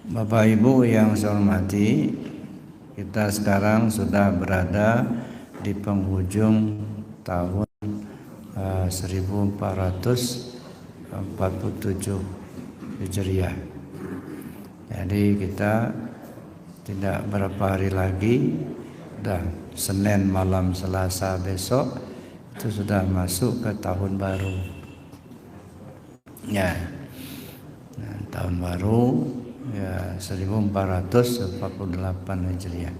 Bapak Ibu yang saya hormati, kita sekarang sudah berada di penghujung tahun 1447 Hijriah. Jadi kita tidak berapa hari lagi, sudah Senin malam Selasa besok itu sudah masuk ke tahun baru. Ya, nah, tahun baru ya 1448 Hijriah.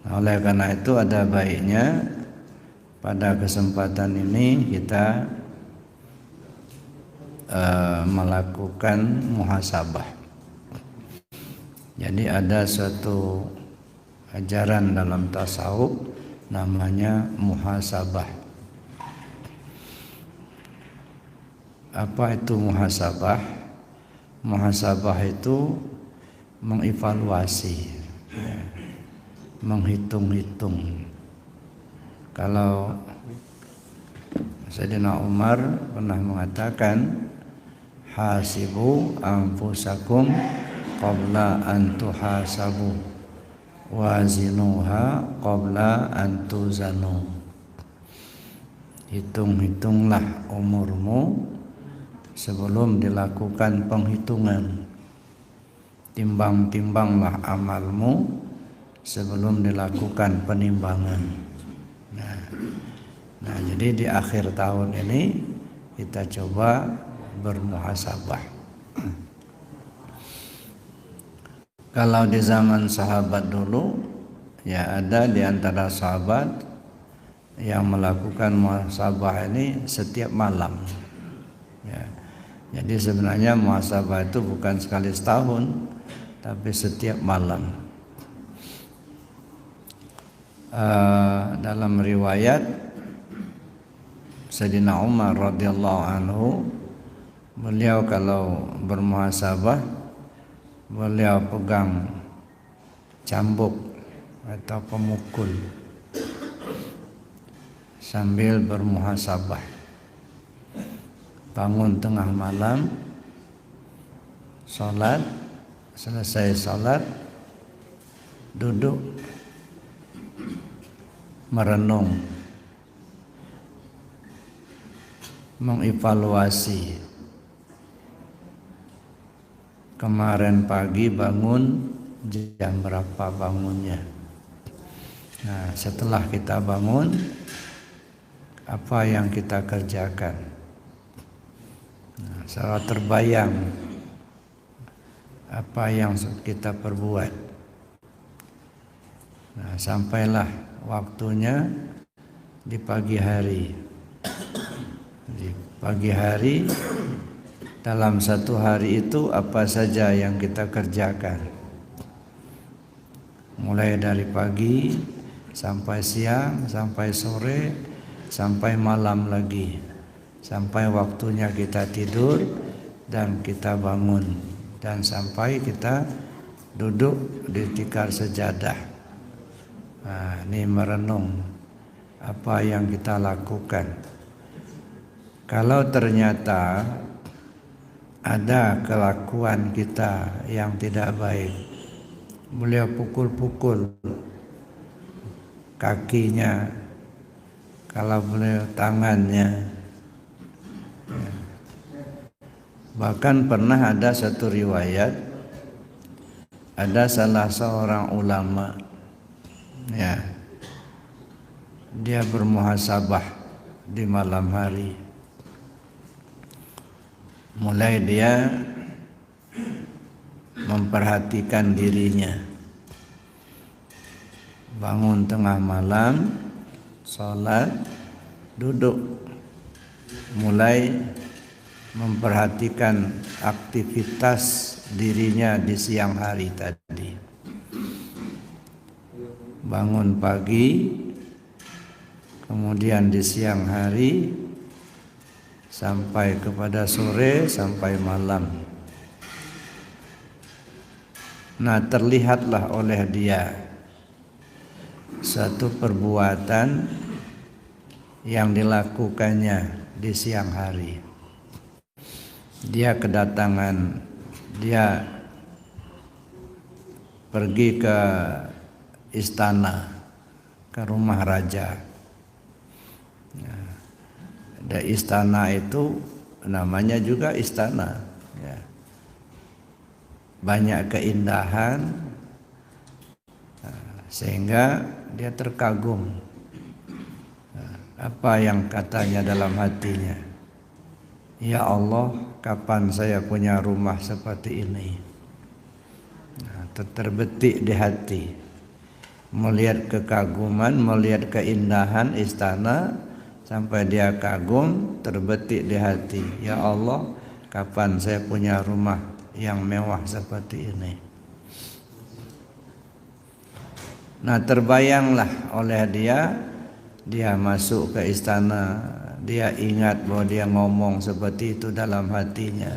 Nah, oleh karena itu ada baiknya pada kesempatan ini kita melakukan muhasabah. Jadi ada suatu ajaran dalam tasawuf namanya muhasabah. Apa itu muhasabah? Muhasabah itu mengevaluasi, menghitung-hitung. Kalau Sayyidina Umar pernah mengatakan, hasibu anfusakum qabla an tuhasabu wazinuha qabla an tuzanu. Hitung-hitunglah umurmu sebelum dilakukan penghitungan. Timbang-timbanglah amalmu sebelum dilakukan penimbangan. Nah, jadi di akhir tahun ini kita coba bermuhasabah. Kalau di zaman sahabat dulu, ya ada di antara sahabat yang melakukan muhasabah ini setiap malam. Ya. Jadi sebenarnya muhasabah itu bukan sekali setahun, tapi setiap malam. Dalam riwayat Sayyidina Umar radhiyallahu anhu, beliau kalau bermuhasabah, beliau pegang cambuk atau pemukul sambil bermuhasabah. Bangun tengah malam, sholat, selesai sholat, duduk, merenung, mengevaluasi. Kemarin pagi bangun, jam berapa bangunnya. Nah, setelah kita bangun, apa yang kita kerjakan. Secara terbayang apa yang kita perbuat. Nah, sampailah waktunya di pagi hari. Di pagi hari, dalam satu hari itu apa saja yang kita kerjakan. Mulai dari pagi sampai siang, sampai sore, sampai malam lagi. Sampai waktunya kita tidur dan kita bangun, dan sampai kita duduk di tikar sejadah. Nah, ini merenung apa yang kita lakukan. Kalau ternyata ada kelakuan kita yang tidak baik, beliau pukul-pukul kakinya, kalau beliau tangannya. Bahkan pernah ada satu riwayat, ada salah seorang ulama, ya, dia bermuhasabah di malam hari. Mulai dia memperhatikan dirinya, bangun tengah malam, sholat, duduk, mulai memperhatikan aktivitas dirinya di siang hari tadi. Bangun pagi, kemudian di siang hari, sampai kepada sore, sampai malam. Nah, terlihatlah oleh dia satu perbuatan yang dilakukannya di siang hari. Dia kedatangan, dia pergi ke istana, ke rumah raja. Ada istana itu namanya juga istana, ya. Banyak keindahan, sehingga dia terkagum. Apa yang katanya dalam hatinya, ya Allah, kapan saya punya rumah seperti ini? Terbetik di hati, melihat kekaguman, melihat keindahan istana, sampai dia kagum, terbetik di hati, ya Allah, kapan saya punya rumah yang mewah seperti ini? Nah, terbayanglah oleh dia masuk ke istana, dia ingat bahwa dia ngomong seperti itu dalam hatinya.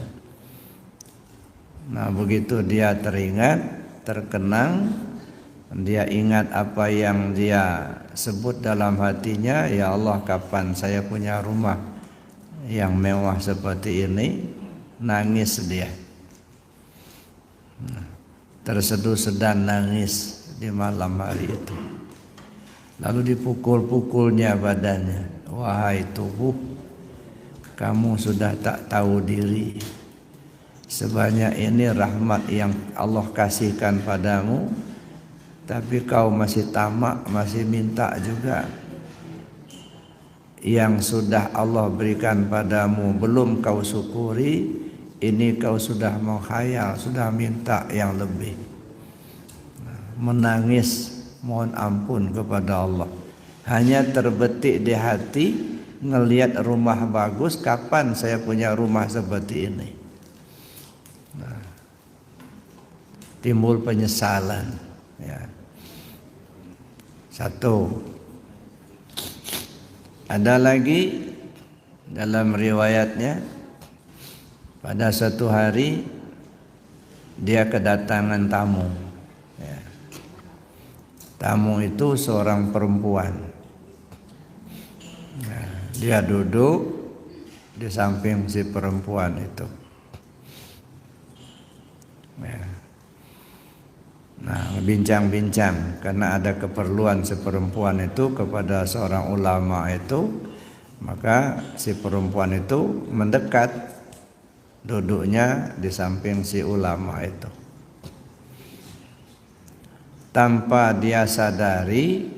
Nah, begitu dia teringat, terkenang, dia ingat apa yang dia sebut dalam hatinya, ya Allah, kapan saya punya rumah yang mewah seperti ini? Nangis dia, terseduh-sedan nangis di malam hari itu. Lalu dipukul-pukulnya badannya. Wahai tubuh, kamu sudah tak tahu diri. Sebanyak ini rahmat yang Allah kasihkan padamu, tapi kau masih tamak, masih minta juga. Yang sudah Allah berikan padamu belum kau syukuri, ini kau sudah menghayal, sudah minta yang lebih. Menangis mohon ampun kepada Allah. Hanya terbetik di hati, ngelihat rumah bagus, kapan saya punya rumah seperti ini? Nah, timbul penyesalan, ya. Satu. Ada lagi dalam riwayatnya, pada suatu hari dia kedatangan tamu. Ya. Tamu itu seorang perempuan. Nah, dia duduk di samping si perempuan itu. Ya. Nah, bincang-bincang karena ada keperluan si perempuan itu kepada seorang ulama itu, maka si perempuan itu mendekat, duduknya di samping si ulama itu. Tanpa dia sadari,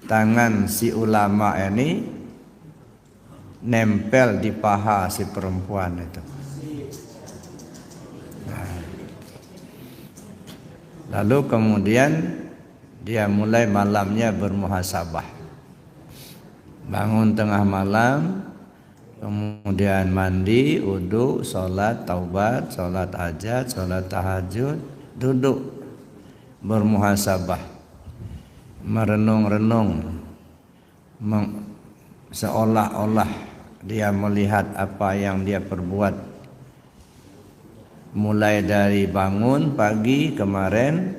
tangan si ulama ini nempel di paha si perempuan itu. Lalu kemudian dia mulai malamnya bermuhasabah. Bangun tengah malam, kemudian mandi, wudu, sholat taubat, sholat hajat, sholat tahajud, duduk bermuhasabah, merenung-renung, seolah-olah dia melihat apa yang dia perbuat. Mulai dari bangun pagi kemarin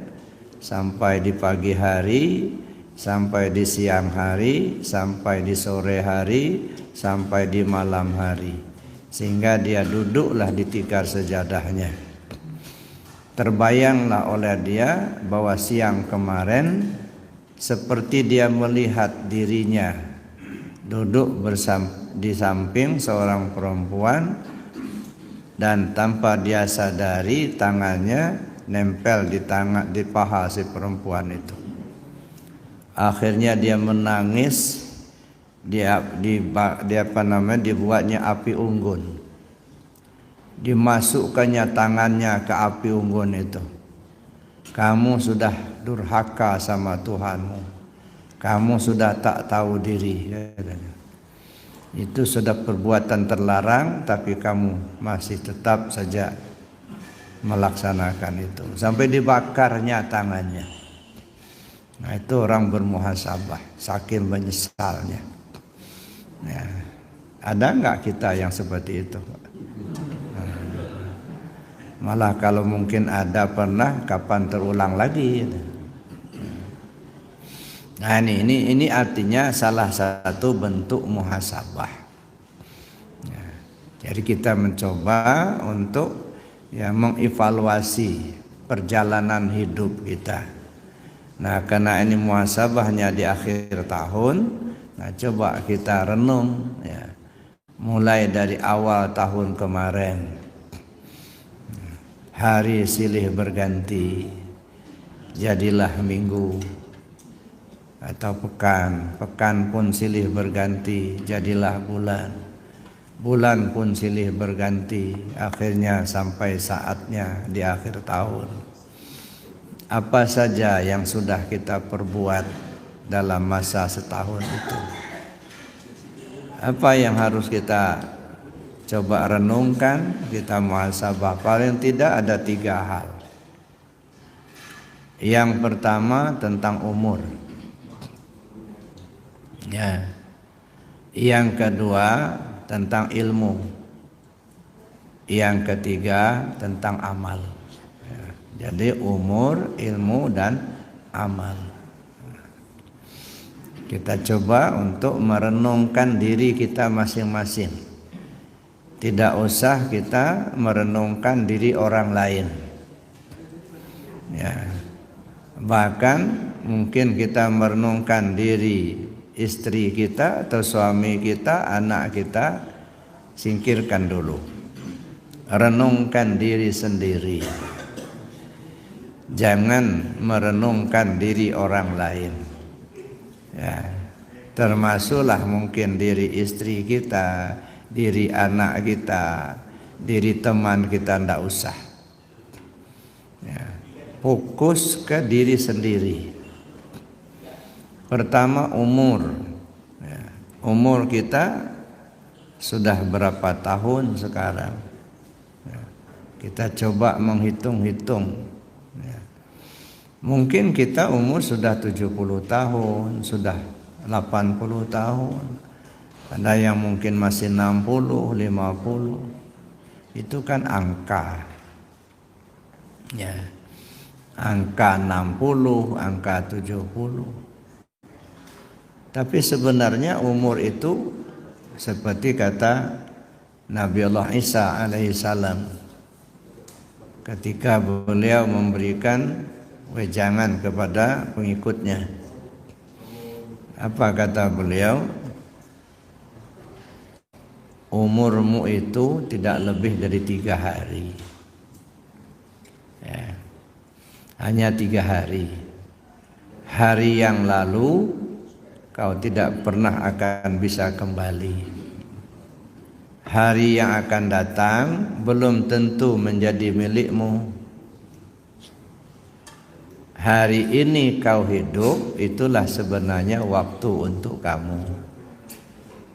sampai di pagi hari, sampai di siang hari, sampai di sore hari, sampai di malam hari, sehingga dia duduklah di tikar sejadahnya. Terbayanglah oleh dia bahwa siang kemarin seperti dia melihat dirinya duduk di samping seorang perempuan, dan tanpa dia sadari tangannya nempel di paha si perempuan itu. Akhirnya dia menangis, dibuatnya api unggun, dimasukkannya tangannya ke api unggun itu. Kamu sudah durhaka sama Tuhanmu, kamu sudah tak tahu diri. Itu sudah perbuatan terlarang, tapi kamu masih tetap saja melaksanakan itu, sampai dibakarnya tangannya. Nah, itu orang bermuhasabah, saking menyesalnya. Ya. Ada enggak kita yang seperti itu? Malah kalau mungkin ada pernah, kapan terulang lagi? Nah, ini artinya salah satu bentuk muhasabah. Jadi kita mencoba untuk mengevaluasi perjalanan hidup kita. Nah, karena ini muhasabahnya di akhir tahun, nah coba kita renung ya. Mulai dari awal tahun kemarin, hari silih berganti, jadilah minggu atau pekan, pekan pun silih berganti, jadilah bulan, bulan pun silih berganti, akhirnya sampai saatnya di akhir tahun. Apa saja yang sudah kita perbuat dalam masa setahun itu? Apa yang harus kita coba renungkan, kita muhasabah? Paling tidak ada 3 hal. Yang pertama tentang umur. Ya. Yang kedua tentang ilmu. Yang ketiga tentang amal. Ya. Jadi umur, ilmu dan amal. Kita coba untuk merenungkan diri kita masing-masing. Tidak usah kita merenungkan diri orang lain. Ya. Bahkan mungkin kita merenungkan diri istri kita atau suami kita, anak kita, singkirkan dulu. Renungkan diri sendiri. Jangan merenungkan diri orang lain. Ya, termasuklah mungkin diri istri kita, diri anak kita, diri teman kita, ndak usah. Ya, fokus ke diri sendiri. Pertama umur. Ya, umur kita sudah berapa tahun sekarang? Ya, kita coba menghitung-hitung. Mungkin kita umur sudah 70 tahun, sudah 80 tahun. Ada yang mungkin masih 60, 50. Itu kan angka. Ya. Angka 60, angka 70. Tapi sebenarnya umur itu seperti kata Nabi Allah Isa alaihissalam ketika beliau memberikan wejangan kepada pengikutnya. Apa kata beliau? Umurmu itu tidak lebih dari 3 hari. Ya. Hanya 3 hari. Hari yang lalu kau tidak pernah akan bisa kembali. Hari yang akan datang belum tentu menjadi milikmu. Hari ini kau hidup, itulah sebenarnya waktu untuk kamu.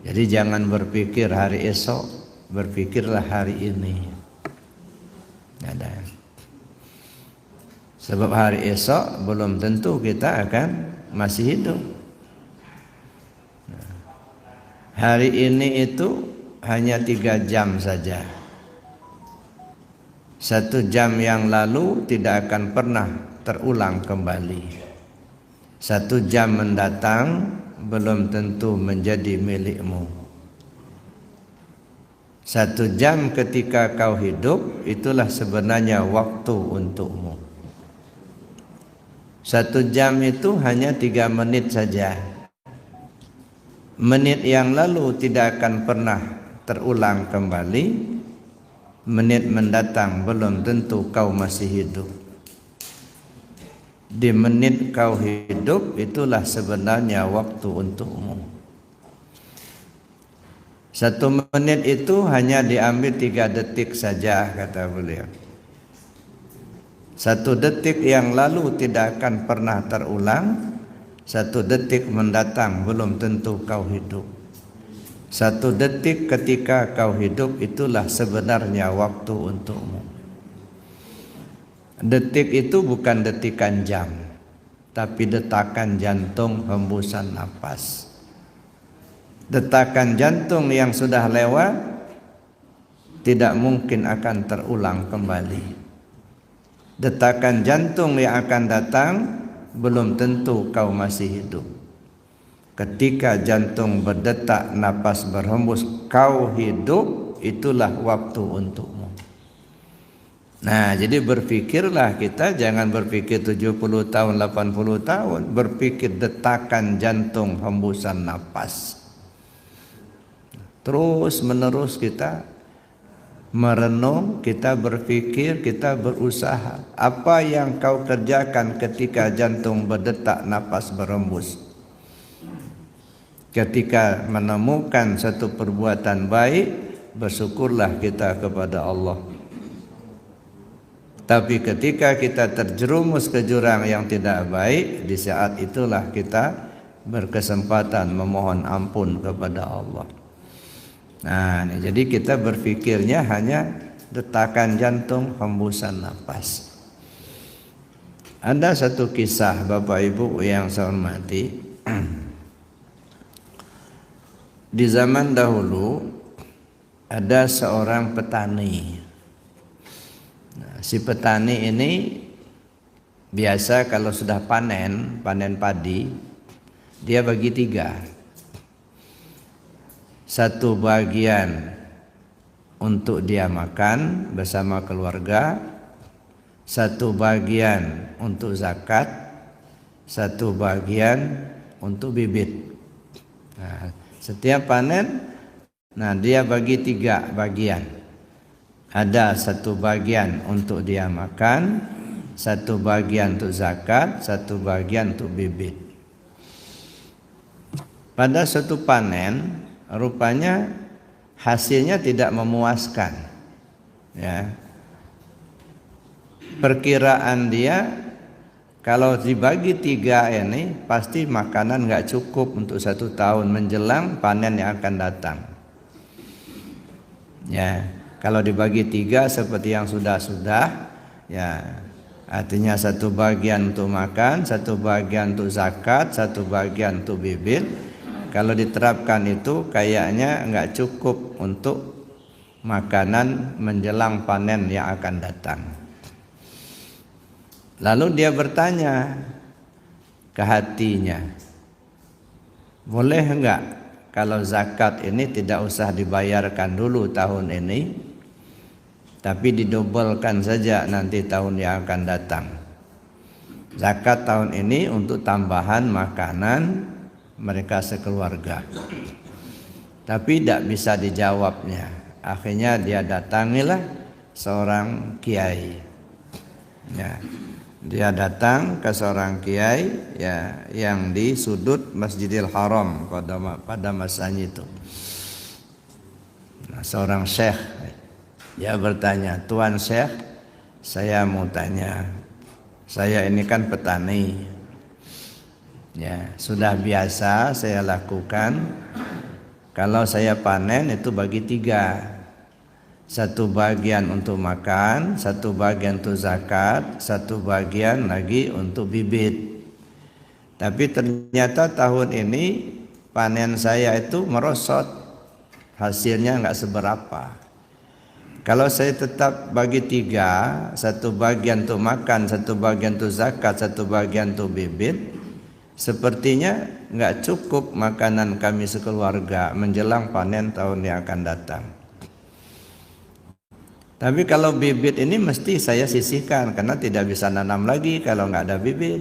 Jadi jangan berpikir hari esok, berpikirlah hari ini. Ada. Sebab hari esok belum tentu kita akan masih hidup. Hari ini itu hanya 3 jam saja. 1 jam yang lalu tidak akan pernah terulang kembali. 1 jam mendatang belum tentu menjadi milikmu. 1 jam ketika kau hidup, itulah sebenarnya waktu untukmu. 1 jam itu hanya 3 menit saja. Menit yang lalu tidak akan pernah terulang kembali. Menit mendatang belum tentu kau masih hidup. Di menit kau hidup, itulah sebenarnya waktu untukmu. 1 menit itu hanya diambil 3 detik saja, kata beliau. 1 detik yang lalu tidak akan pernah terulang. 1 detik mendatang belum tentu kau hidup. 1 detik ketika kau hidup, itulah sebenarnya waktu untukmu. Detik itu bukan detikan jam, tapi detakan jantung, hembusan napas. Detakan jantung yang sudah lewat tidak mungkin akan terulang kembali. Detakan jantung yang akan datang belum tentu kau masih hidup. Ketika jantung berdetak, napas berhembus, kau hidup, itulah waktu untukmu. Nah, jadi berpikirlah kita, jangan berpikir 70 tahun, 80 tahun, berpikir detakan jantung, hembusan napas. Terus menerus kita merenung, kita berpikir, kita berusaha. Apa yang kau kerjakan ketika jantung berdetak, napas berembus? Ketika menemukan satu perbuatan baik, bersyukurlah kita kepada Allah. Tapi ketika kita terjerumus ke jurang yang tidak baik, di saat itulah kita berkesempatan memohon ampun kepada Allah. Nah, jadi kita berpikirnya hanya detakan jantung, hembusan napas. Ada satu kisah Bapak Ibu yang saya hormati. Di zaman dahulu ada seorang petani. Nah, si petani ini biasa kalau sudah panen padi, dia bagi 3. Satu bagian untuk dia makan bersama keluarga, satu bagian untuk zakat, satu bagian untuk bibit. Nah, setiap panen, nah dia bagi 3 bagian. Ada satu bagian untuk dia makan, satu bagian untuk zakat, satu bagian untuk bibit. Pada suatu panen, rupanya hasilnya tidak memuaskan. Ya. Perkiraan dia kalau dibagi 3 ini pasti makanan nggak cukup untuk 1 tahun menjelang panen yang akan datang. Ya, kalau dibagi 3 seperti yang sudah, ya artinya satu bagian untuk makan, satu bagian untuk zakat, satu bagian untuk bibit. Kalau diterapkan itu kayaknya nggak cukup untuk makanan menjelang panen yang akan datang. Lalu dia bertanya ke hatinya, boleh enggak kalau zakat ini tidak usah dibayarkan dulu tahun ini, tapi didobelkan saja nanti tahun yang akan datang. Zakat tahun ini untuk tambahan makanan mereka sekeluarga. Tapi tidak bisa dijawabnya. Akhirnya dia datangilah seorang kiai. Ya, dia datang ke seorang kiai ya yang di sudut Masjidil Haram pada masanya itu. Nah, seorang syekh, dia bertanya, "Tuan Syekh, saya mau tanya. Saya ini kan petani. Ya, sudah biasa saya lakukan. Kalau saya panen itu bagi 3. Satu bagian untuk makan, satu bagian untuk zakat, satu bagian lagi untuk bibit. Tapi ternyata tahun ini panen saya itu merosot. Hasilnya enggak seberapa. Kalau saya tetap bagi 3, satu bagian untuk makan, satu bagian untuk zakat, satu bagian untuk bibit, sepertinya enggak cukup makanan kami sekeluarga menjelang panen tahun yang akan datang. Tapi kalau bibit ini mesti saya sisihkan karena tidak bisa nanam lagi kalau enggak ada bibit.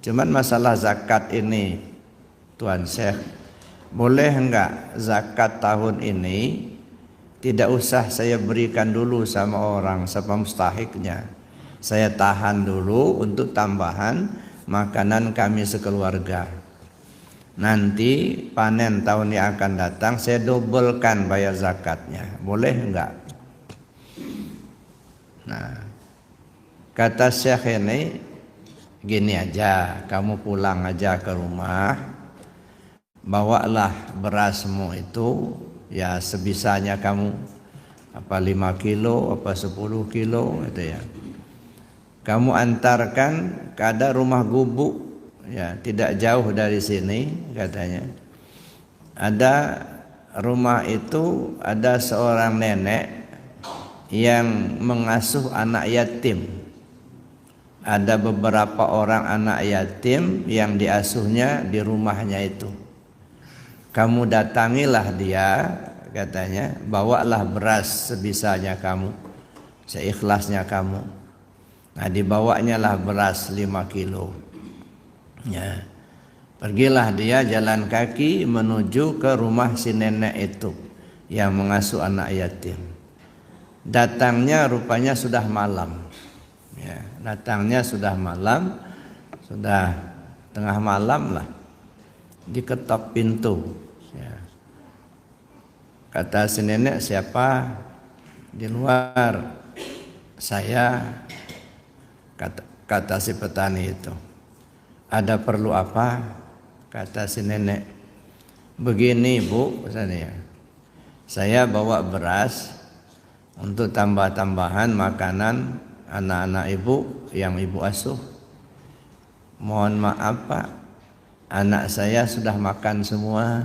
Cuman masalah zakat ini, Tuan Syekh, boleh enggak zakat tahun ini tidak usah saya berikan dulu sama orang, sama mustahiknya. Saya tahan dulu untuk tambahan makanan kami sekeluarga. Nanti panen tahun yang akan datang saya dobelkan bayar zakatnya. Boleh enggak? Nah, kata Syekh ini, gini aja, kamu pulang aja ke rumah, bawalah berasmu itu ya sebisanya kamu, apa 5 kilo, apa 10 kilo gitu ya. Kamu antarkan ke ada rumah gubuk ya, tidak jauh dari sini katanya. Ada rumah itu ada seorang nenek yang mengasuh anak yatim. Ada beberapa orang anak yatim yang diasuhnya di rumahnya itu. Kamu datangilah dia katanya, bawalah beras sebisanya kamu. seikhlasnya kamu. Nah, dibawanya lah beras 5 kilo. Ya. Pergilah dia jalan kaki menuju ke rumah si nenek itu yang mengasuh anak yatim. Datangnya rupanya sudah malam. Ya, datangnya sudah malam, sudah tengah malam lah. Diketok pintu. Ya. Kata si nenek, siapa? Di luar. Saya, kata si petani itu. Ada perlu apa? Kata si nenek. Begini Bu, saya bawa beras untuk tambah-tambahan makanan anak-anak ibu yang ibu asuh. Mohon maaf Pak, anak saya sudah makan semua.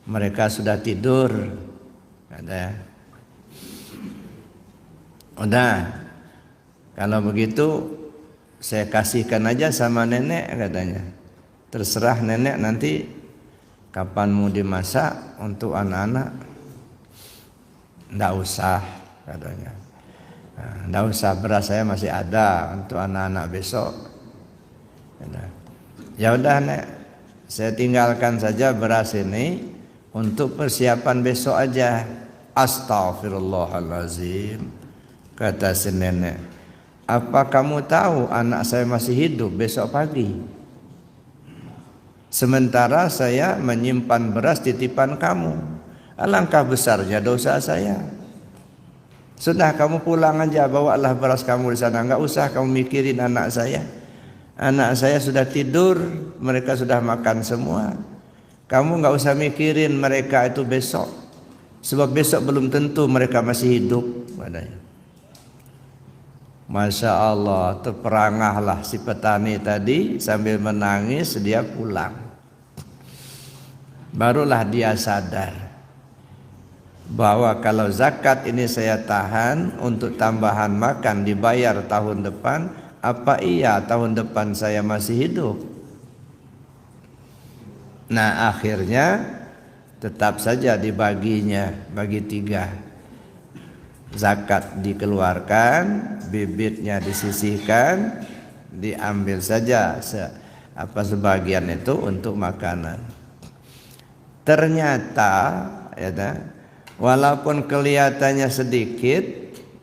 Mereka sudah tidur. Kata, udah, kalau begitu saya kasihkan aja sama nenek, katanya. Terserah nenek nanti kapan mau dimasak untuk anak-anak. Nggak usah, katanya. Nggak usah, beras saya masih ada untuk anak-anak besok. Ya udah Nek, saya tinggalkan saja beras ini untuk persiapan besok aja. Astaghfirullahalazim, kata si nenek. Apa kamu tahu anak saya masih hidup besok pagi? Sementara saya menyimpan beras titipan kamu. Alangkah besarnya dosa saya. Sudah, kamu pulang aja, bawalah beras kamu di sana. Enggak usah kamu mikirin anak saya. Anak saya sudah tidur, mereka sudah makan semua. Kamu enggak usah mikirin mereka itu besok. Sebab besok belum tentu mereka masih hidup. Masya Allah, terperangahlah si petani tadi sambil menangis, dia pulang. Barulah dia sadar bahwa kalau zakat ini saya tahan untuk tambahan makan dibayar tahun depan, apa iya tahun depan saya masih hidup? Nah, akhirnya tetap saja dibaginya, bagi 3. Zakat dikeluarkan, bibitnya disisihkan, diambil saja sebagian itu untuk makanan. Ternyata walaupun kelihatannya sedikit,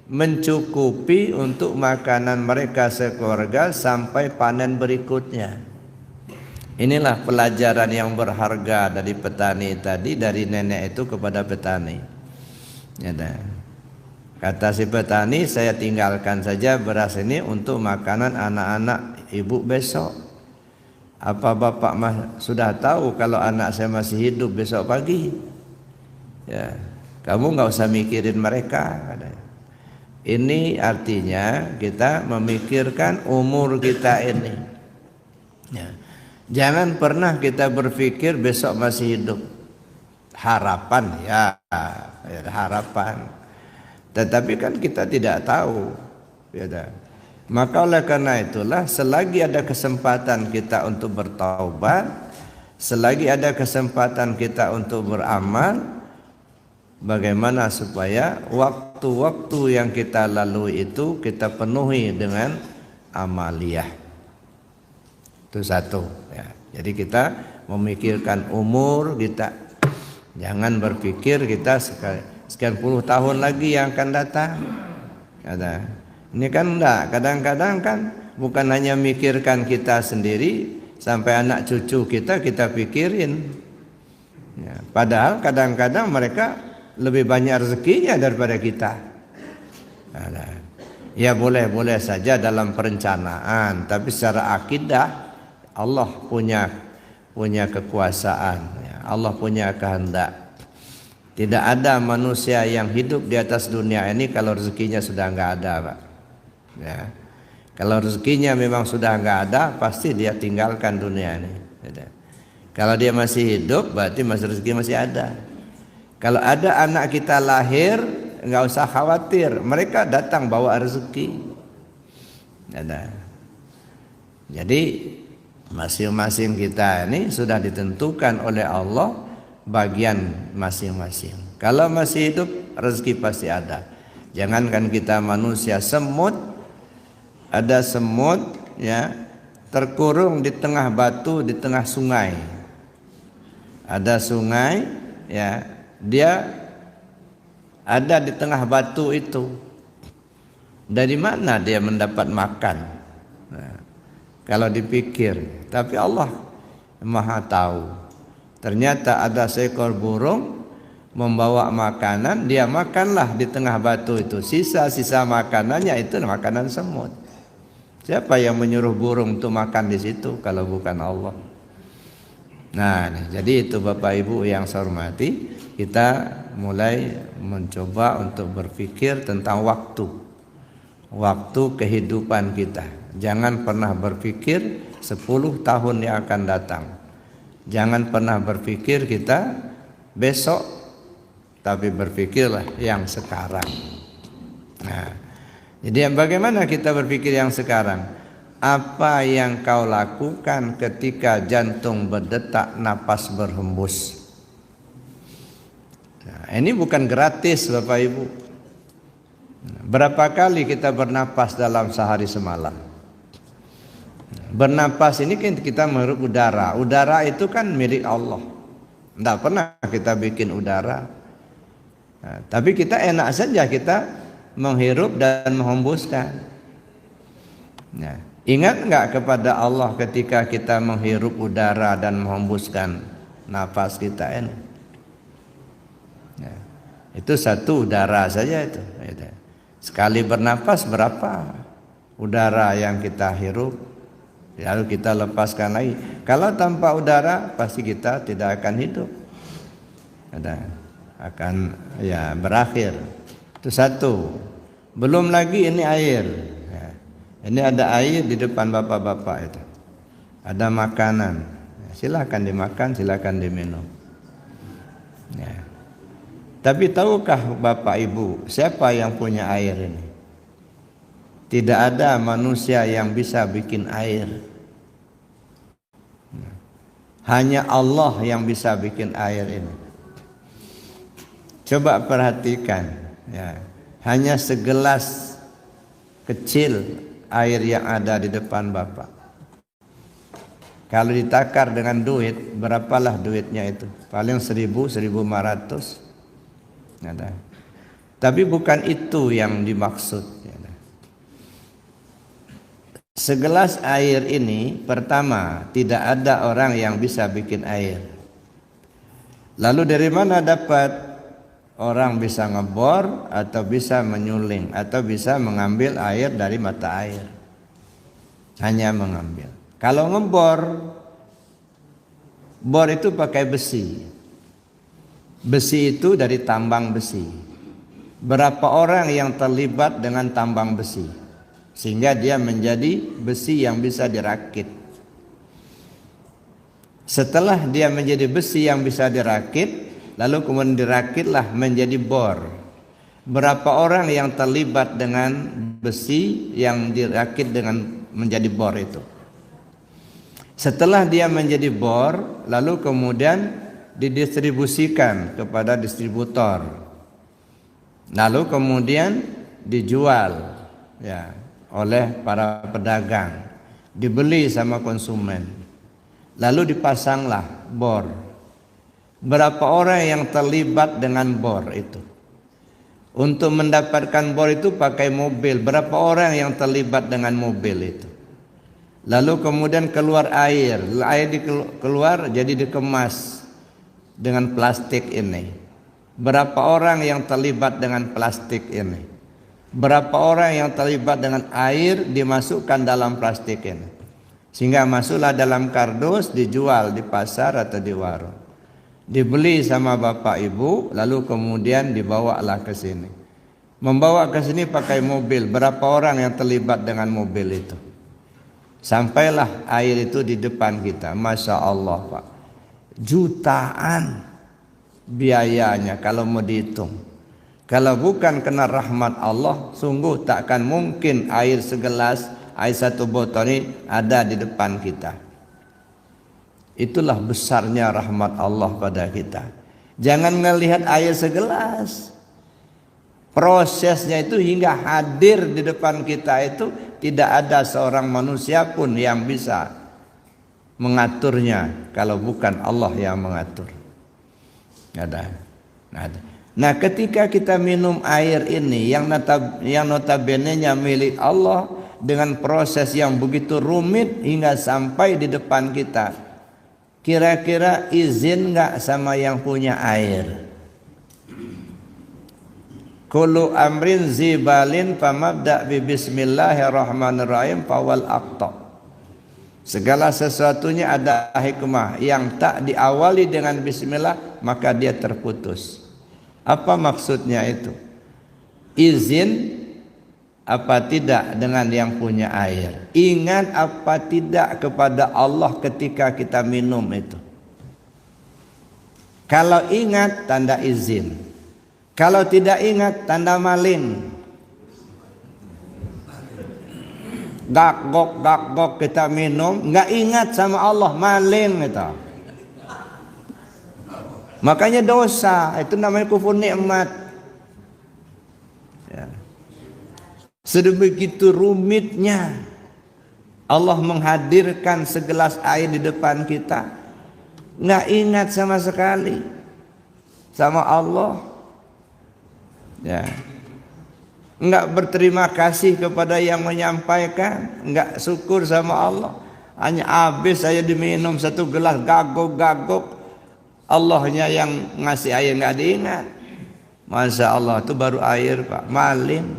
mencukupi untuk makanan mereka sekeluarga sampai panen berikutnya. Inilah pelajaran yang berharga dari petani tadi, dari nenek itu kepada petani. Kata si petani, saya tinggalkan saja beras ini untuk makanan anak-anak ibu besok. Apa bapak sudah tahu kalau anak saya masih hidup besok pagi? Ya, kamu nggak usah mikirin mereka. Ini artinya kita memikirkan umur kita ini. Ya. Jangan pernah kita berpikir besok masih hidup. Harapan ya harapan. Tetapi kan kita tidak tahu. Ya. Maka oleh karena itulah, selagi ada kesempatan kita untuk bertaubat, selagi ada kesempatan kita untuk beramal, bagaimana supaya waktu-waktu yang kita lalui itu kita penuhi dengan amaliyah. Itu satu ya. Jadi kita memikirkan umur kita. Jangan berpikir kita sekian puluh tahun lagi yang akan datang. Ini kan enggak, kadang-kadang kan bukan hanya mikirkan kita sendiri, sampai anak cucu kita pikirin. Ya, padahal kadang-kadang mereka lebih banyak rezekinya daripada kita. Ya boleh-boleh saja dalam perencanaan, tapi secara akidah Allah punya kekuasaan, ya, Allah punya kehendak. Tidak ada manusia yang hidup di atas dunia ini kalau rezekinya sudah enggak ada, Pak. Ya. Kalau rezekinya memang sudah enggak ada, pasti dia tinggalkan dunia ini. Kalau dia masih hidup, berarti rezeki masih ada. Kalau ada anak kita lahir, enggak usah khawatir, mereka datang bawa rezeki. Jadi masing-masing kita ini sudah ditentukan oleh Allah bagian masing-masing. Kalau masih hidup, rezeki pasti ada. Jangankan kita manusia, semut, ada semut ya terkurung di tengah batu di tengah sungai. Ada sungai ya, dia ada di tengah batu itu. Dari mana dia mendapat makan? Nah, kalau dipikir, tapi Allah Maha tahu. Ternyata ada seekor burung membawa makanan, dia makanlah di tengah batu itu. Sisa-sisa makanannya itu makanan semut. Siapa yang menyuruh burung untuk makan di situ kalau bukan Allah? Nah, jadi itu Bapak Ibu yang saya hormati, kita mulai mencoba untuk berpikir tentang waktu kehidupan kita. Jangan pernah berpikir 10 tahun yang akan datang. Jangan pernah berpikir kita besok, tapi berpikirlah yang sekarang. Nah, jadi bagaimana kita berpikir yang sekarang? Apa yang kau lakukan ketika jantung berdetak, napas berhembus? Nah, ini bukan gratis Bapak Ibu. Berapa kali kita bernapas dalam sehari semalam? Bernapas ini kan kita menghirup udara. Udara itu kan milik Allah. Tidak pernah kita bikin udara. Nah, tapi kita enak saja kita menghirup dan menghembuskan. Nah, ingat enggak kepada Allah ketika kita menghirup udara dan menghembuskan nafas kita ini? Nah, itu satu udara saja itu. Sekali bernapas berapa udara yang kita hirup, lalu kita lepaskan lagi. Kalau tanpa udara pasti kita tidak akan hidup. Akan ya berakhir. Itu satu. Belum lagi ini air. Ya. Ini ada air di depan bapak-bapak itu. Ada makanan. Silakan dimakan, silakan diminum. Ya. Tapi tahukah Bapak Ibu siapa yang punya air ini? Tidak ada manusia yang bisa bikin air. Hanya Allah yang bisa bikin air ini. Coba perhatikan, ya, hanya segelas kecil air yang ada di depan Bapak. Kalau ditakar dengan duit, berapalah duitnya itu? Paling 1.000, 1.500. Ya, tapi bukan itu yang dimaksud. Ya. Segelas air ini, pertama, tidak ada orang yang bisa bikin air. Lalu dari mana dapat orang bisa ngebor atau bisa menyuling atau bisa mengambil air dari mata air? Hanya mengambil. Kalau ngebor, bor itu pakai besi. Besi itu dari tambang besi. Berapa orang yang terlibat dengan tambang besi sehingga dia menjadi besi yang bisa dirakit. Setelah dia menjadi besi yang bisa dirakit, lalu kemudian dirakitlah menjadi bor. Berapa orang yang terlibat dengan besi yang dirakit dengan menjadi bor itu? Setelah dia menjadi bor, lalu kemudian didistribusikan kepada distributor. Lalu kemudian dijual ya oleh para pedagang, dibeli sama konsumen. Lalu dipasanglah bor. Berapa orang yang terlibat dengan bor itu? Untuk mendapatkan bor itu pakai mobil. Berapa orang yang terlibat dengan mobil itu? Lalu kemudian keluar air. Air keluar jadi dikemas dengan plastik ini. Berapa orang yang terlibat dengan plastik ini? Berapa orang yang terlibat dengan air dimasukkan dalam plastik ini? Sehingga masuklah dalam kardus, dijual di pasar atau di warung. Dibeli sama bapak ibu, lalu kemudian dibawalah ke sini. Membawa ke sini pakai mobil. Berapa orang yang terlibat dengan mobil itu? Sampailah air itu di depan kita. Masya Allah Pak, jutaan biayanya kalau mau dihitung. Kalau bukan kena rahmat Allah, sungguh takkan mungkin air segelas, air satu botol ini ada di depan kita. Itulah besarnya rahmat Allah pada kita. Jangan melihat air segelas. Prosesnya itu hingga hadir di depan kita itu tidak ada seorang manusia pun yang bisa mengaturnya kalau bukan Allah yang mengatur. Nggak ada. Nggak ada. Nah, ketika kita minum air ini yang notabene-nya milik Allah dengan proses yang begitu rumit hingga sampai di depan kita, kira-kira izin nggak sama yang punya air? Kullu amrin zibalin famabda bi bismillahirrahmanirrahim fawal aqta. Segala sesuatunya ada hikmah, yang tak diawali dengan bismillah maka dia terputus. Apa maksudnya itu? Izin apa tidak dengan yang punya air? Ingat apa tidak kepada Allah ketika kita minum itu? Kalau ingat, tanda izin. Kalau tidak ingat, tanda maling. Gak kita minum, nggak ingat sama Allah, maling itu. Makanya dosa, itu namanya kufur nikmat. Ya. Sebegitu rumitnya Allah menghadirkan segelas air di depan kita, nggak ingat sama sekali sama Allah. Ya, enggak berterima kasih kepada yang menyampaikan, enggak syukur sama Allah. Hanya habis saya diminum satu gelas gagok-gagok, Allahnya yang ngasih air enggak diingat. Masya Allah, itu baru air Pak, maling.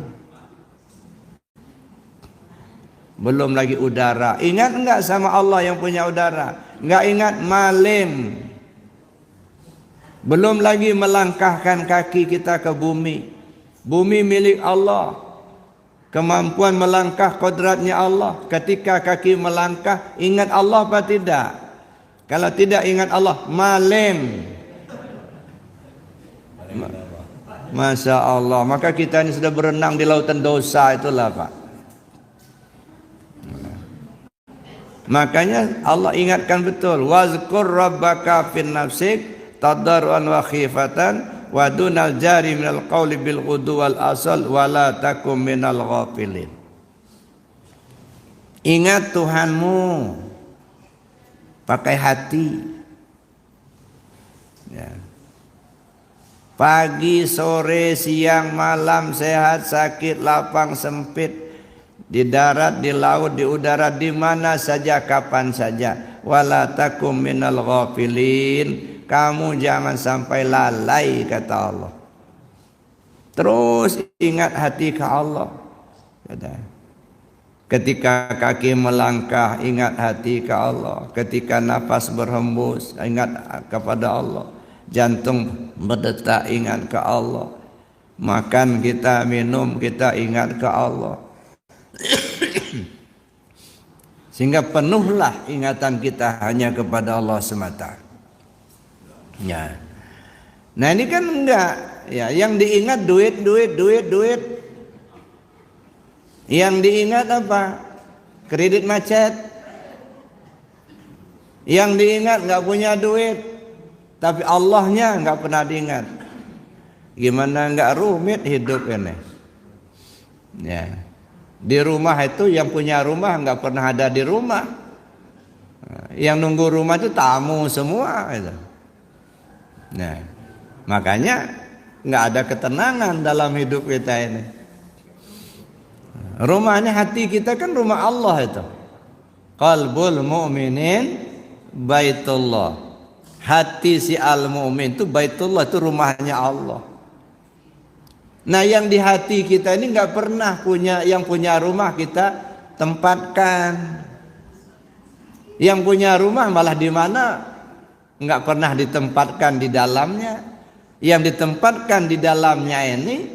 Belum lagi udara. Ingat enggak sama Allah yang punya udara? Enggak ingat, maling. Belum lagi melangkahkan kaki kita ke bumi. Bumi milik Allah. Kemampuan melangkah kodratnya Allah. Ketika kaki melangkah, ingat Allah apa tidak? Kalau tidak ingat Allah, maling. Masya Allah. Maka kita ini sudah berenang di lautan dosa, itulah Pak. Makanya Allah ingatkan betul, wazkur rabbaka fin nafsik tadarruan wa khifatan wa dunal jari minal qawli bil ghudu wal asal wala takum minal ghafilin. Ingat Tuhanmu pakai hati. Ya. Pagi, sore, siang, malam, sehat, sakit, lapang, sempit, di darat, di laut, di udara, di mana saja, kapan saja. Wala takum minal ghafilin. Kamu jangan sampai lalai, kata Allah. Terus ingat hati ke Allah. Ketika kaki melangkah, ingat hati ke Allah. Ketika nafas berhembus, ingat kepada Allah. Jantung berdetak, ingat ke Allah. Makan kita, minum kita, ingat ke Allah. Sehingga penuhlah ingatan kita hanya kepada Allah semata. Ya. Nah ini kan enggak, ya, yang diingat duit. Yang diingat apa? Kredit macet. Yang diingat enggak punya duit, tapi Allahnya enggak pernah diingat. Gimana enggak rumit hidup ini? Ya. Di rumah itu yang punya rumah enggak pernah ada di rumah. Yang nunggu rumah itu tamu semua itu. Nah, makanya nggak ada ketenangan dalam hidup kita ini. Rumahnya hati kita kan rumah Allah itu. Qalbul mu'minin baitullah. Hati si al-mu'min itu baitullah, itu rumahnya Allah. Nah, yang di hati kita ini nggak pernah yang punya rumah kita tempatkan. Yang punya rumah malah di mana? Enggak pernah ditempatkan di dalamnya. Yang ditempatkan di dalamnya ini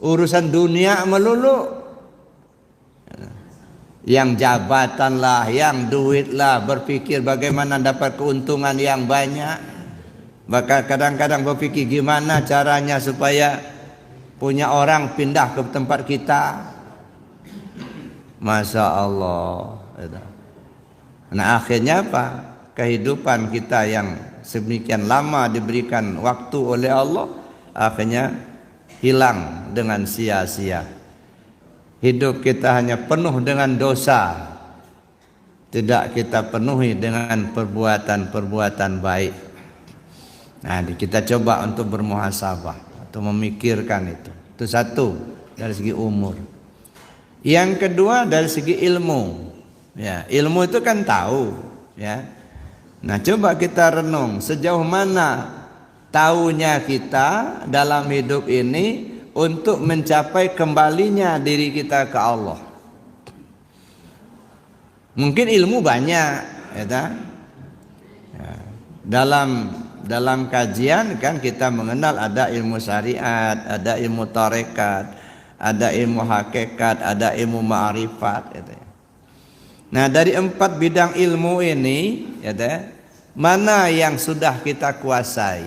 urusan dunia melulu. Yang jabatan lah, yang duit lah, berpikir bagaimana dapat keuntungan yang banyak. Maka kadang-kadang berpikir gimana caranya supaya punya orang pindah ke tempat kita. Masya Allah. Nah akhirnya apa? Kehidupan kita yang sedemikian lama diberikan waktu oleh Allah, akhirnya hilang dengan sia-sia. Hidup kita hanya penuh dengan dosa, tidak kita penuhi dengan perbuatan-perbuatan baik. Nah, kita coba untuk bermuhasabah atau memikirkan itu. Itu satu dari segi umur. Yang kedua dari segi ilmu. Ya, ilmu itu kan tahu, ya. Nah, coba kita renung sejauh mana tahunya kita dalam hidup ini untuk mencapai kembalinya diri kita ke Allah. Mungkin ilmu banyak, ya, ya. Dalam kajian kan kita mengenal ada ilmu syariat, ada ilmu tarekat, ada ilmu hakikat, ada ilmu ma'rifat, gitu. Nah, dari 4 bidang ilmu ini, ya, mana yang sudah kita kuasai?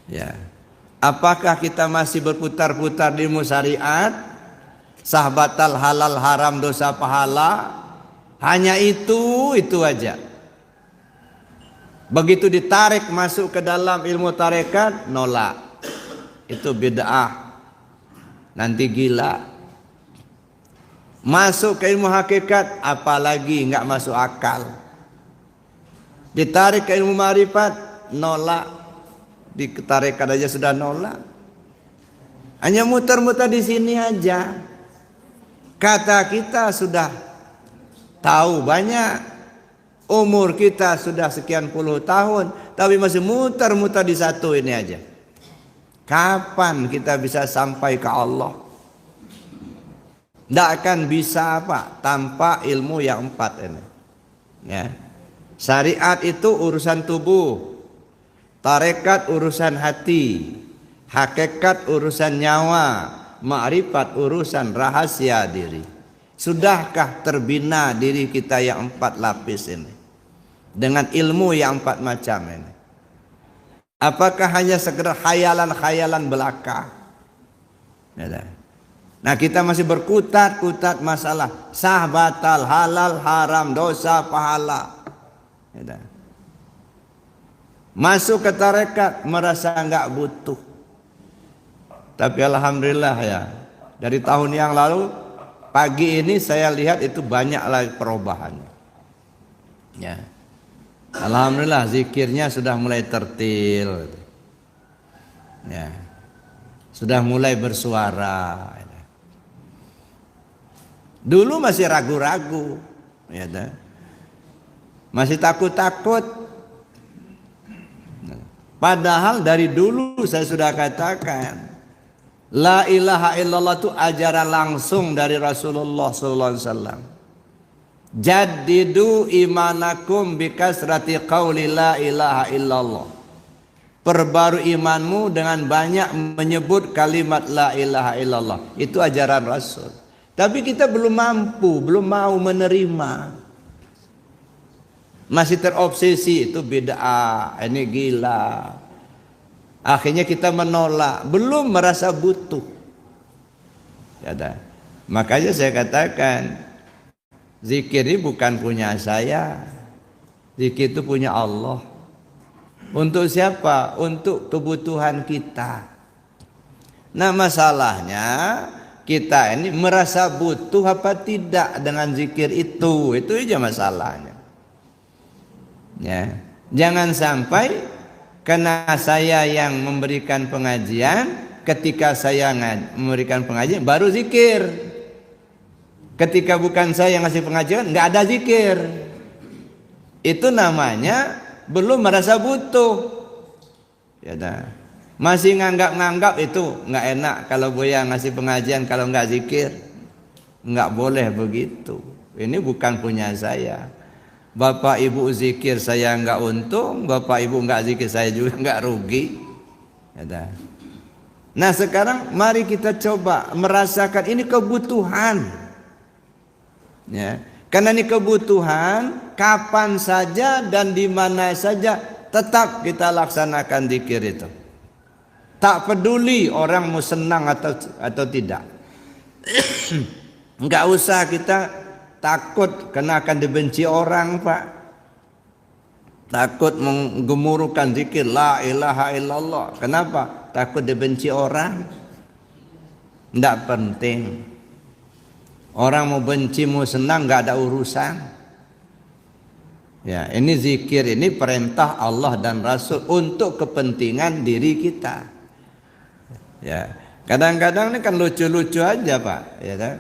Ya. Apakah kita masih berputar-putar di ilmu syariat, sah batal halal haram dosa pahala, hanya itu aja? Begitu ditarik masuk ke dalam ilmu tarekat, nolak. Itu bid'ah. Nanti gila. Masuk ke ilmu hakikat, apalagi nggak masuk akal. Ditarik ke ilmu ma'rifat, nolak. Di tarekat aja sudah nolak. Hanya muter-muter di sini aja. Kata kita sudah tahu banyak. Umur kita sudah sekian puluh tahun, tapi masih muter-muter di satu ini aja. Kapan kita bisa sampai ke Allah? Tidak akan bisa apa tanpa ilmu yang 4 ini. Ya. Syariat itu urusan tubuh, tarekat urusan hati, hakikat urusan nyawa, ma'rifat urusan rahasia diri. Sudahkah terbina diri kita yang 4 lapis ini dengan ilmu yang 4 macam ini? Apakah hanya sekedar khayalan-khayalan belaka? Nah, kita masih berkutat-kutat masalah sah batal, halal haram, dosa pahala. Masuk ke tarekat merasa enggak butuh. Tapi alhamdulillah, ya, dari tahun yang lalu pagi ini saya lihat itu banyak lagi perubahan. Ya. Alhamdulillah zikirnya sudah mulai tertil. Ya. Sudah mulai bersuara. Dulu masih ragu-ragu, ya, masih takut-takut. Padahal dari dulu saya sudah katakan, la ilaha illallah itu ajaran langsung dari Rasulullah sallallahu alaihi wasallam. Jaddidu imanakum bikasrati qauli la ilaha illallah. Perbarui imanmu dengan banyak menyebut kalimat la ilaha illallah. Itu ajaran Rasul. Tapi kita belum mampu, belum mau menerima. Masih terobsesi, itu bid'ah, ini gila. Akhirnya kita menolak, belum merasa butuh. Ya, makanya saya katakan, zikir ini bukan punya saya. Zikir itu punya Allah. Untuk siapa? Untuk kebutuhan kita. Nah, masalahnya kita ini merasa butuh apa tidak dengan zikir itu aja masalahnya. Ya, jangan sampai karena saya yang memberikan pengajian, ketika saya memberikan pengajian baru zikir. Ketika bukan saya yang ngasih pengajian nggak ada zikir. Itu namanya belum merasa butuh. Ya dah. Masih nganggap-nganggap itu nggak enak kalau Buya ngasih pengajian kalau nggak zikir. Nggak boleh begitu. Ini bukan punya saya. Bapak ibu zikir saya nggak untung, bapak ibu nggak zikir saya juga nggak rugi. Ya, nah sekarang mari kita coba merasakan ini kebutuhan. Ya, karena ini kebutuhan, kapan saja dan di mana saja tetap kita laksanakan zikir itu. Tak peduli orang mau senang atau tidak. Enggak usah kita takut karena akan dibenci orang, Pak. takut menggemuruhkan zikir la ilaha illallah. Kenapa? Takut dibenci orang. Tidak penting. Orang mau benci mau senang nggak ada urusan. Ya, ini zikir ini perintah Allah dan Rasul untuk kepentingan diri kita. Ya, kadang-kadang ini kan lucu-lucu aja Pak. Ya kan?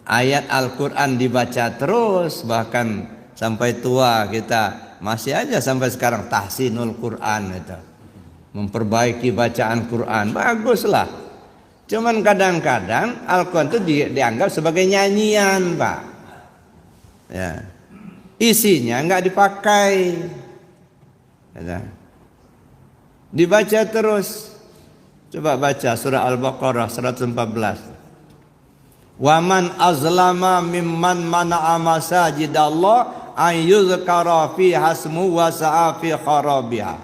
Ayat Al-Quran dibaca terus bahkan sampai tua kita masih aja sampai sekarang tahsinul Quran itu. Memperbaiki bacaan Quran baguslah. Cuman kadang-kadang Al-Quran itu dianggap sebagai nyanyian Pak. Ya. Isinya nggak dipakai. Ya. Dibaca terus. Coba baca surah Al-Baqarah 114. Waman azlama mimman mana'a masajidallah an yuzkara fi hasmu wa sa'a fi kharabiha.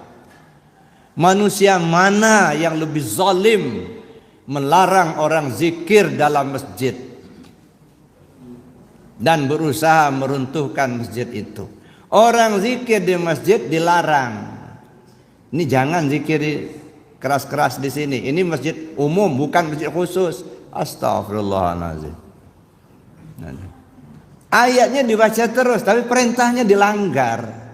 Manusia mana yang lebih zalim melarang orang zikir dalam masjid dan berusaha meruntuhkan masjid itu. Orang zikir di masjid dilarang. Ini jangan zikir keras-keras di sini. Ini masjid umum bukan masjid khusus. Astagfirullahaladzim. Ayatnya dibaca terus, tapi perintahnya dilanggar.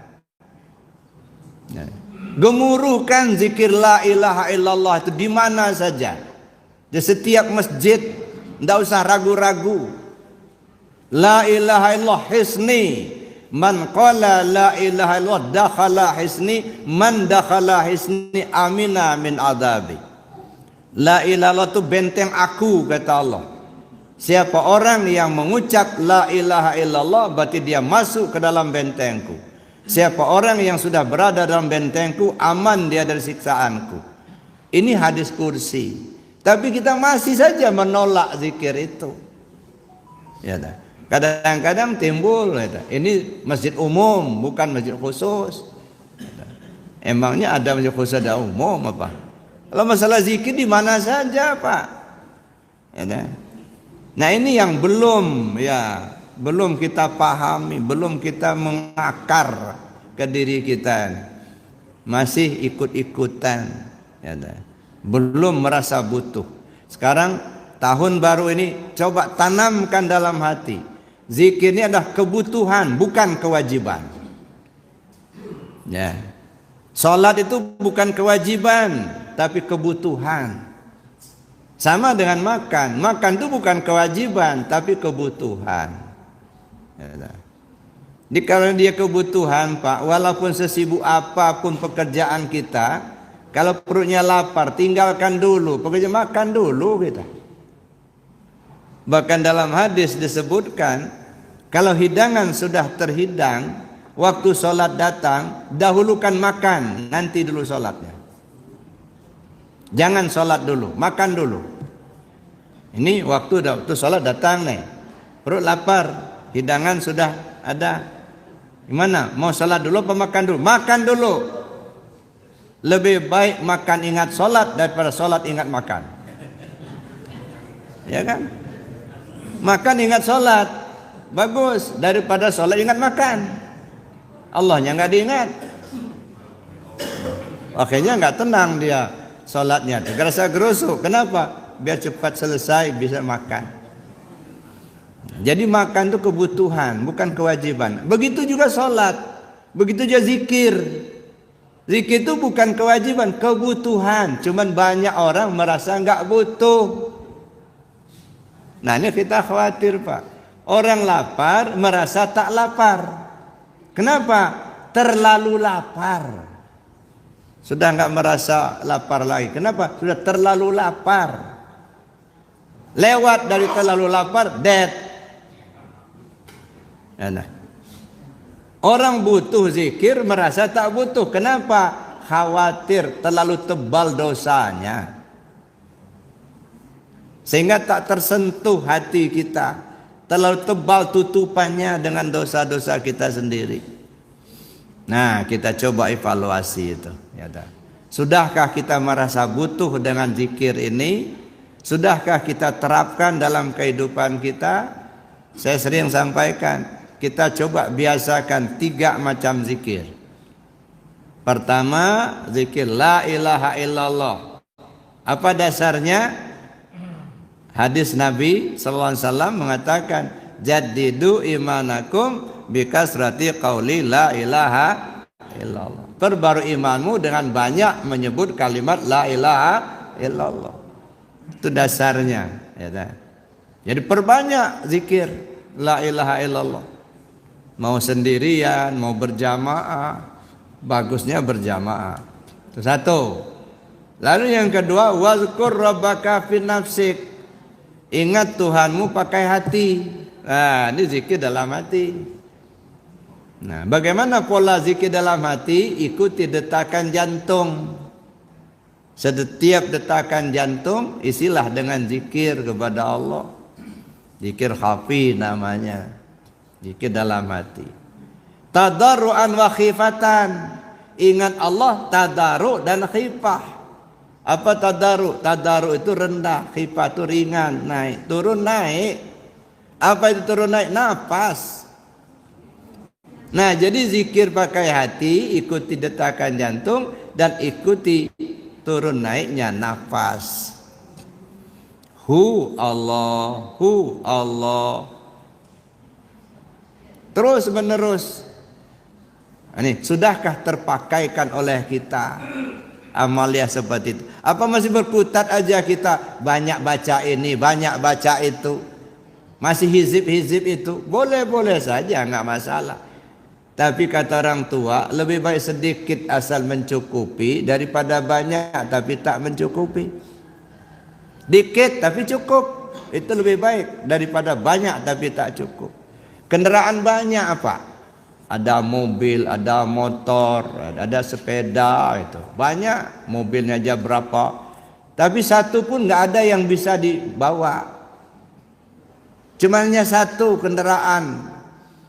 Gemuruhkan zikir la ilaha illallah itu di mana saja, di setiap masjid, tidak usah ragu-ragu. La ilaha illallah hisni, man qala la ilaha illallah dakhala hisni, man dakhala hisni amina min adabi. La ilaha illallah itu benteng aku, kata Allah. Siapa orang yang mengucap la ilaha illallah berarti dia masuk ke dalam bentengku. Siapa orang yang sudah berada dalam bentengku aman dia dari siksaanku. Ini hadis kursi. Tapi kita masih saja menolak zikir itu. Ya, kadang-kadang timbul ini masjid umum bukan masjid khusus. Emangnya ada masjid khusus ada umum apa? Kalau masalah zikir di mana saja Pak. Ya, nah ini yang belum kita pahami, belum kita mengakar ke diri kita. Masih ikut-ikutan. Ya, belum merasa butuh. Sekarang tahun baru ini coba tanamkan dalam hati. Zikir ini adalah kebutuhan, bukan kewajiban. Ya. Salat itu bukan kewajiban, tapi kebutuhan. Sama dengan makan. Makan itu bukan kewajiban, tapi kebutuhan. Jadi kalau dia kebutuhan Pak, walaupun sesibuk apapun pekerjaan kita, kalau perutnya lapar, tinggalkan dulu, pekerja makan dulu kita. Bahkan dalam hadis disebutkan, kalau hidangan sudah terhidang, waktu sholat datang, dahulukan makan, nanti dulu sholatnya. Jangan sholat dulu, makan dulu. Ini waktu sholat datang nih, perut lapar, hidangan sudah ada. Gimana? Mau sholat dulu apa makan dulu? Makan dulu. Lebih baik makan ingat sholat daripada sholat ingat makan. Ya kan? Makan ingat sholat, bagus daripada sholat ingat makan. Allahnya nggak diingat, akhirnya nggak tenang dia sholatnya, gerasa gerusuk. Kenapa? Biar cepat selesai bisa makan. Jadi makan itu kebutuhan, bukan kewajiban. Begitu juga sholat, begitu juga zikir. Zikir itu bukan kewajiban, kebutuhan. Cuman banyak orang merasa nggak butuh. Nah ini kita khawatir Pak. Orang lapar merasa tak lapar. Kenapa? Terlalu lapar. Sudah nggak merasa lapar lagi. Kenapa? Sudah terlalu lapar. Lewat dari terlalu lapar, dead. Nah. Orang butuh zikir merasa tak butuh. Kenapa? Khawatir terlalu tebal dosanya. Sehingga tak tersentuh hati kita. Terlalu tebal tutupannya dengan dosa-dosa kita sendiri. Nah, kita coba evaluasi itu. Ya, sudahkah kita merasa butuh dengan zikir ini? Sudahkah kita terapkan dalam kehidupan kita? Saya sering sampaikan, kita coba biasakan 3 macam zikir. Pertama, zikir la ilaha illallah. Apa dasarnya? Hadis Nabi sallallahu alaihi wasallam mengatakan, jaddidu imanakum bikasrati qauli la ilaha illallah. Perbarui imanmu dengan banyak menyebut kalimat la ilaha illallah. Itu dasarnya, ya kan? Jadi perbanyak zikir la ilaha illallah. Mau sendirian, mau berjamaah, bagusnya berjamaah. Itu satu. Lalu yang kedua, wazkur rabbaka fi nafsik. Ingat Tuhanmu pakai hati. Nah, ini zikir dalam hati. Nah, bagaimana pola zikir dalam hati? Ikuti detakan jantung. Setiap detakan jantung isilah dengan zikir kepada Allah. Zikir khafi namanya. Zikir dalam hati. Tadarruan wa khifatan. Ingat Allah tadarru dan khifah. Apa tadarru? Tadarru itu rendah, khifah itu ringan, naik, turun naik. Apa itu turun naik? Nafas. Nah, jadi zikir pakai hati, ikuti detakan jantung dan ikuti turun naiknya nafas. Hu Allah, hu Allah. Terus menerus. Ini sudahkah terpakaikan oleh kita amalia seperti itu? Apa masih berkutat aja kita banyak baca ini, banyak baca itu? Masih hizib-hizib itu? Boleh-boleh saja, nggak masalah. Tapi kata orang tua, lebih baik sedikit asal mencukupi daripada banyak tapi tak mencukupi. Dikit tapi cukup, itu lebih baik daripada banyak tapi tak cukup. Kendaraan banyak apa? Ada mobil, ada motor, ada sepeda, itu banyak. Mobilnya aja berapa, tapi satu pun nggak ada yang bisa dibawa. Cumannya satu kendaraan,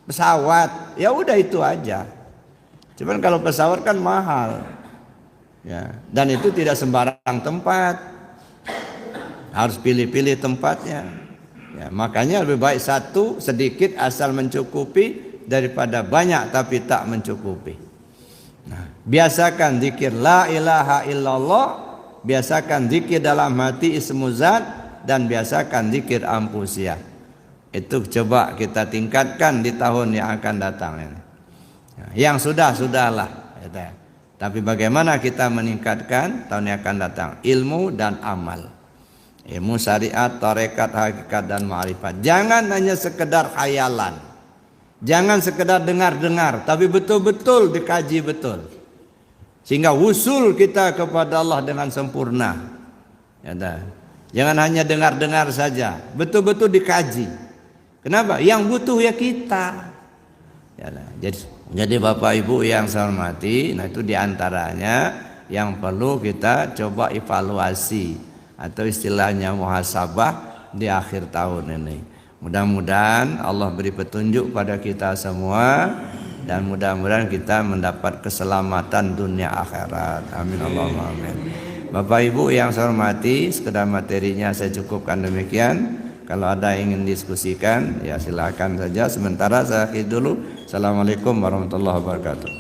pesawat, ya udah itu aja. Cuman kalau pesawat kan mahal, ya, dan itu tidak sembarang tempat, harus pilih-pilih tempatnya. Ya, makanya lebih baik satu sedikit asal mencukupi daripada banyak tapi tak mencukupi. Nah, biasakan zikir la ilaha illallah, biasakan zikir dalam hati ismuzat, dan biasakan zikir ampusiyah. Itu coba kita tingkatkan di tahun yang akan datang ini. Yang sudahlah. Tapi bagaimana kita meningkatkan tahun yang akan datang? Ilmu dan amal. Ilmu syariat, tarekat, hakikat dan ma'rifat. Jangan hanya sekedar khayalan. Jangan sekedar dengar-dengar, tapi betul-betul dikaji betul. Sehingga wusul kita kepada Allah dengan sempurna. Jangan hanya dengar-dengar saja, betul-betul dikaji. Kenapa? Yang butuh ya kita. Jadi Bapak Ibu yang saya hormati, nah itu diantaranya yang perlu kita coba evaluasi atau istilahnya muhasabah di akhir tahun ini. Mudah-mudahan Allah beri petunjuk pada kita semua, dan mudah-mudahan kita mendapat keselamatan dunia akhirat. Amin Allahumma amin. Bapak Ibu yang saya hormati, sekedar materinya saya cukupkan demikian. Kalau ada yang ingin diskusikan, ya silakan saja. Sementara saya akhiri dulu. Assalamualaikum warahmatullahi wabarakatuh.